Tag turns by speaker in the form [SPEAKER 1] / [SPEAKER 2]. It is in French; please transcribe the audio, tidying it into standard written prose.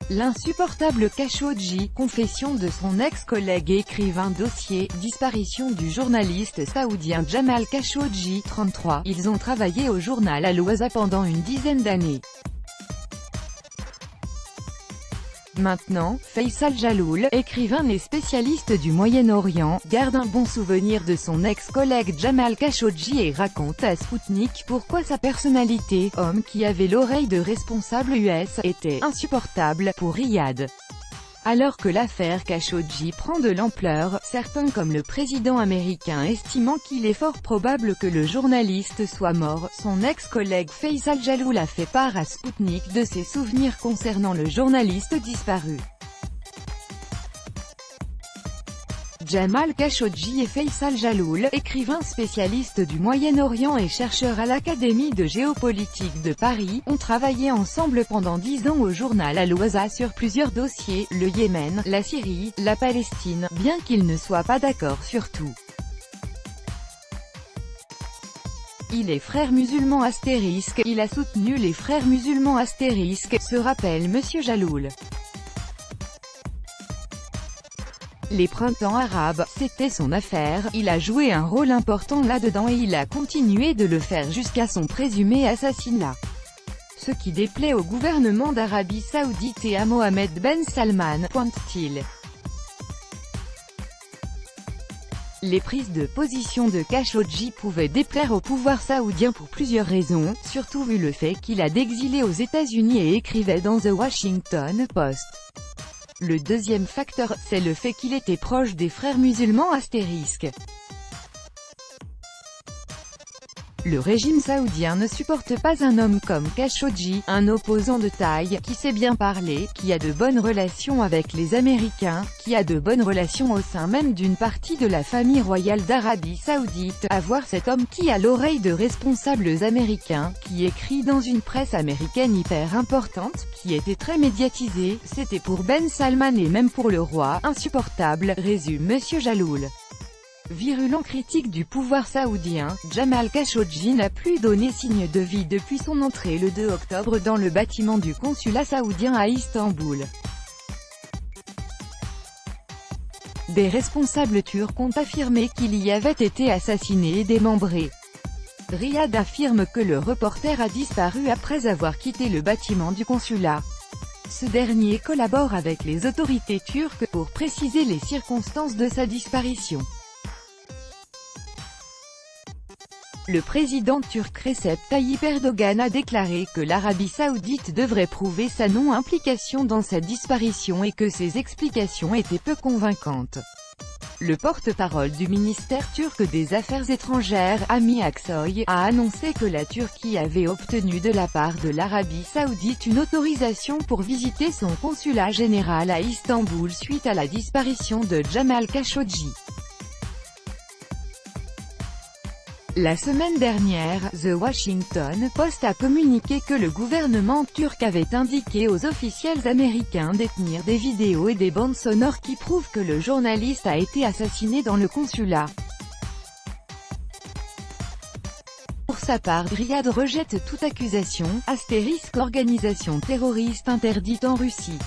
[SPEAKER 1] L'insupportable Khashoggi, confession de son ex-collègue et écrivain. Dossier, disparition du journaliste saoudien Jamal Khashoggi, 33. Ils ont travaillé au journal Al-Waza pendant une dizaine d'années. Maintenant, Faisal Jaloul, écrivain et spécialiste du Moyen-Orient, garde un bon souvenir de son ex-collègue Jamal Khashoggi et raconte à Sputnik pourquoi sa personnalité, homme qui avait l'oreille de responsables US, était insupportable pour Riyad. Alors que l'affaire Khashoggi prend de l'ampleur, certains comme le président américain estimant qu'il est fort probable que le journaliste soit mort, son ex-collègue Faisal Jaloul a fait part à Sputnik de ses souvenirs concernant le journaliste disparu. Jamal Khashoggi et Faisal Jaloul, écrivain spécialiste du Moyen-Orient et chercheur à l'Académie de géopolitique de Paris, ont travaillé ensemble pendant 10 ans au journal Al-Waza sur plusieurs dossiers, le Yémen, la Syrie, la Palestine, bien qu'ils ne soient pas d'accord sur tout. Il est frère musulman astérisque, il a soutenu les frères musulmans astérisque, se rappelle Monsieur Jaloul. Les printemps arabes, c'était son affaire, il a joué un rôle important là-dedans et il a continué de le faire jusqu'à son présumé assassinat. Ce qui déplaît au gouvernement d'Arabie Saoudite et à Mohammed Ben Salman, pointe-t-il. Les prises de position de Khashoggi pouvaient déplaire au pouvoir saoudien pour plusieurs raisons, surtout vu le fait qu'il a d'exilé aux États-Unis et écrivait dans The Washington Post. Le deuxième facteur, c'est le fait qu'il était proche des frères musulmans astérisques. Le régime saoudien ne supporte pas un homme comme Khashoggi, un opposant de taille, qui sait bien parler, qui a de bonnes relations avec les Américains, qui a de bonnes relations au sein même d'une partie de la famille royale d'Arabie Saoudite. À voir cet homme qui a l'oreille de responsables américains, qui écrit dans une presse américaine hyper importante, qui était très médiatisée, c'était pour Ben Salman et même pour le roi, insupportable, résume Monsieur Jaloul. Virulent critique du pouvoir saoudien, Jamal Khashoggi n'a plus donné signe de vie depuis son entrée le 2 octobre dans le bâtiment du consulat saoudien à Istanbul. Des responsables turcs ont affirmé qu'il y avait été assassiné et démembré. Riyad affirme que le reporter a disparu après avoir quitté le bâtiment du consulat. Ce dernier collabore avec les autorités turques pour préciser les circonstances de sa disparition. Le président turc Recep Tayyip Erdogan a déclaré que l'Arabie Saoudite devrait prouver sa non-implication dans cette disparition et que ses explications étaient peu convaincantes. Le porte-parole du ministère turc des Affaires étrangères, Ami Aksoy, a annoncé que la Turquie avait obtenu de la part de l'Arabie Saoudite une autorisation pour visiter son consulat général à Istanbul suite à la disparition de Jamal Khashoggi. La semaine dernière, The Washington Post a communiqué que le gouvernement turc avait indiqué aux officiels américains détenir des vidéos et des bandes sonores qui prouvent que le journaliste a été assassiné dans le consulat. Pour sa part, Riyad rejette toute accusation, astérisque organisation terroriste interdite en Russie.